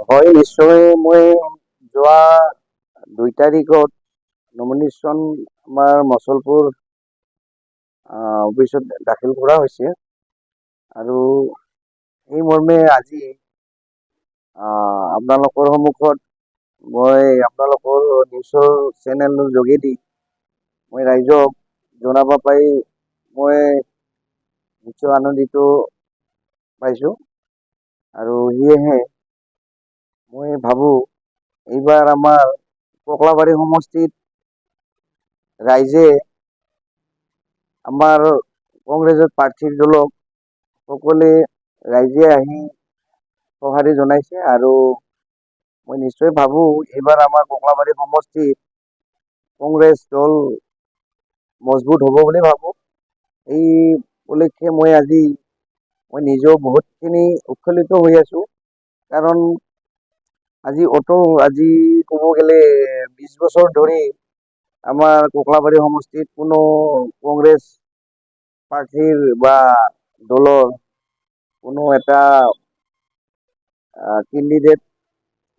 হয় নিশ্চয় মই যোৱা 2 তাৰিখত নমিনেশ্যন আমাৰ মচলপুৰ অফিচত দাখিল কৰা হৈছে আৰু এই মৰ্মে আজি আপোনালোকৰ সন্মুখত মই আপোনালোকৰ নিউজৰ চেনেলৰ যোগেদি মই ৰাইজক জনাব পাই মই নিশ্চয় আনন্দিত পাইছোঁ আৰু সেয়েহে মই ভাবোঁ এইবাৰ আমাৰ ককলাবাৰী সমষ্টিত ৰাইজে আমাৰ কংগ্ৰেছৰ প্ৰাৰ্থীৰ দলক সকলোৱে ৰাইজে আহি সঁহাৰি জনাইছে আৰু মই নিশ্চয় ভাবোঁ এইবাৰ আমাৰ ককলাবাৰী সমষ্টিত কংগ্ৰেছ দল মজবুত হ'ব বুলি ভাবোঁ। এই উপলক্ষে মই নিজেও বহুতখিনি উৎফুল্লিত হৈ আছোঁ কাৰণ আজি ক'ব গ'লে 20 বছৰ ধৰি আমাৰ ককলাবাৰী সমষ্টিত কোনো কংগ্ৰেছ প্ৰাৰ্থীৰ বা দলৰ কোনো এটা কেণ্ডিডেট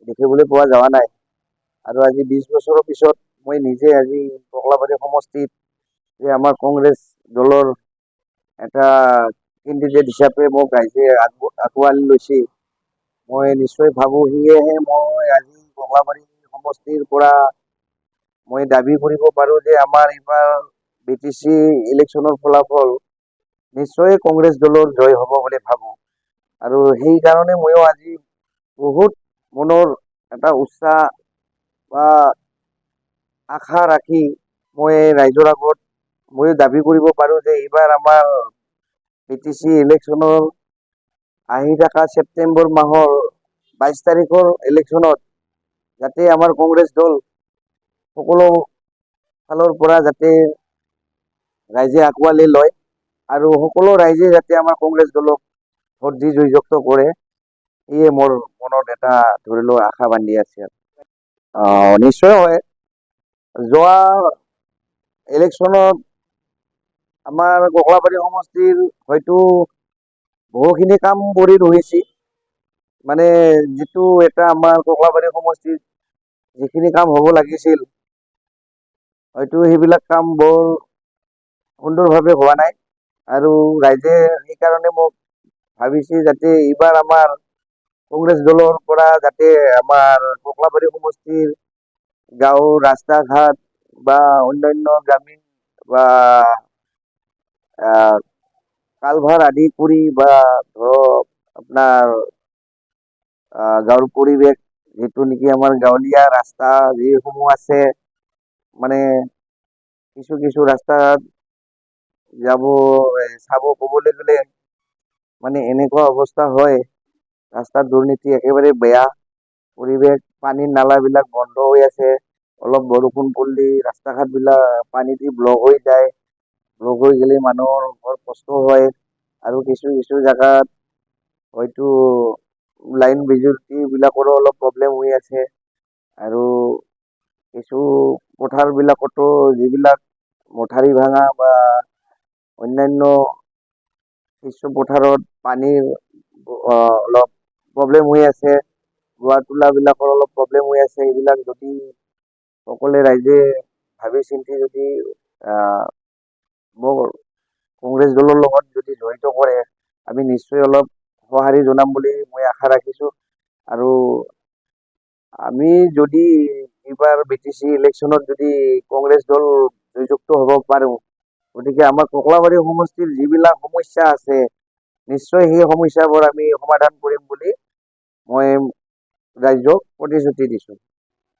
দেখিবলৈ পোৱা যোৱা নাই আৰু আজি 20 বছৰৰ পিছত মই নিজে আজি ককলাবাৰী সমষ্টিত যে আমাৰ কংগ্ৰেছ দলৰ এটা কেণ্ডিডেট হিচাপে মোক ৰাইজে আঁকোৱালি লৈছে মই নিশ্চয় ভাবোঁ সেয়েহে মই আজি ককলাবাৰী সমষ্টিৰ পৰা মই দাবী কৰিব পাৰোঁ যে আমাৰ এইবাৰ BTC ইলেকশ্যনৰ ফলাফল নিশ্চয় কংগ্ৰেছ দলৰ জয় হ'ব বুলি ভাবোঁ আৰু সেইকাৰণে ময়ো আজি বহুত মনৰ এটা উৎসাহ বা আশা ৰাখি মই ৰাইজৰ আগত ময়ো দাবী কৰিব পাৰোঁ যে এইবাৰ আমাৰ BTC ইলেকশ্যনৰ আহি থকা ছেপ্টেম্বৰ মাহৰ 22 তাৰিখৰ ইলেকশ্যনত যাতে আমাৰ কংগ্ৰেছ দল সকলো ফালৰ পৰা যাতে ৰাইজে আঁকোৱালি লয় আৰু সকলো ৰাইজে যাতে আমাৰ কংগ্ৰেছ দলক ভোট দি জয়যুক্ত কৰে এয়ে মোৰ মনত এটা ধৰি লওক আশা বান্ধি আছে নিশ্চয় হয় যোৱা ইলেকশ্যনত আমাৰ ককলাবাৰী সমষ্টিৰ হয়তো বহুখিনি কাম কৰি ৰৈছে মানে যিটো এটা আমাৰ ককলাবাৰী সমষ্টিত যিখিনি কাম হ'ব লাগিছিল হয়তো সেইবিলাক কাম বৰ সুন্দৰভাৱে হোৱা নাই আৰু ৰাইজে সেইকাৰণে মোক ভাবিছে যাতে এইবাৰ আমাৰ কংগ্ৰেছ দলৰ পৰা যাতে আমাৰ ককলাবাৰী সমষ্টিৰ গাঁও ৰাস্তা ঘাট বা অন্যান্য গ্ৰামীণ বা কালভাৰ আদি কৰি বা ধৰক আপোনাৰ গাঁৱৰ পৰিৱেশ যিটো নেকি আমাৰ গাঁৱলীয়া ৰাস্তা যিসমূহ আছে মানে কিছু কিছু ৰাস্তাত চাব ক'বলৈ গ'লে মানে এনেকুৱা অৱস্থা হয় ৰাস্তাৰ দুৰ্নীতি একেবাৰে বেয়া পৰিৱেশ পানীৰ নালাবিলাক বন্ধ হৈ আছে অলপ বৰষুণ পৰিলে ৰাস্তা ঘাটবিলাক পানী দি ব্লক হৈ যায় ব্লক হৈ গ'লে মানুহৰ বৰ কষ্ট হয় আৰু কিছু কিছু জেগাত হয়তো লাইন বিজুতিবিলাকৰো অলপ প্ৰব্লেম হৈ আছে আৰু কিছু পথাৰবিলাকতো যিবিলাক মথাৰি ভাঙা বা অন্যান্য কিছু পথাৰত পানীৰ অলপ প্ৰব্লেম হৈ আছে ৰোৱা তোলাবিলাকৰ অলপ প্ৰব্লেম হৈ আছে এইবিলাক যদি সকলোৱে ৰাইজে ভাবি চিন্তি যদি মোৰ কংগ্ৰেছ দলৰ লগত যদি জড়িত কৰে আমি নিশ্চয় অলপ সঁহাৰি জনাম বুলি মই আশা ৰাখিছোঁ আৰু আমি যদি এইবাৰ BTC ইলেকশ্যনত যদি কংগ্ৰেছ দল জয়যুক্ত হ'ব পাৰোঁ গতিকে আমাৰ ককলাবাৰী সমষ্টিৰ যিবিলাক সমস্যা আছে নিশ্চয় সেই সমস্যাবোৰ আমি সমাধান কৰিম বুলি মই ৰাইজক প্ৰতিশ্ৰুতি দিছোঁ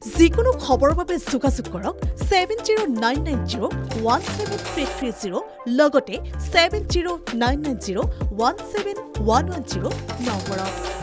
যিকোনো খবৰৰ বাবে যোগাযোগ কৰক 7099017330 লগতে 7099017110 নম্বৰত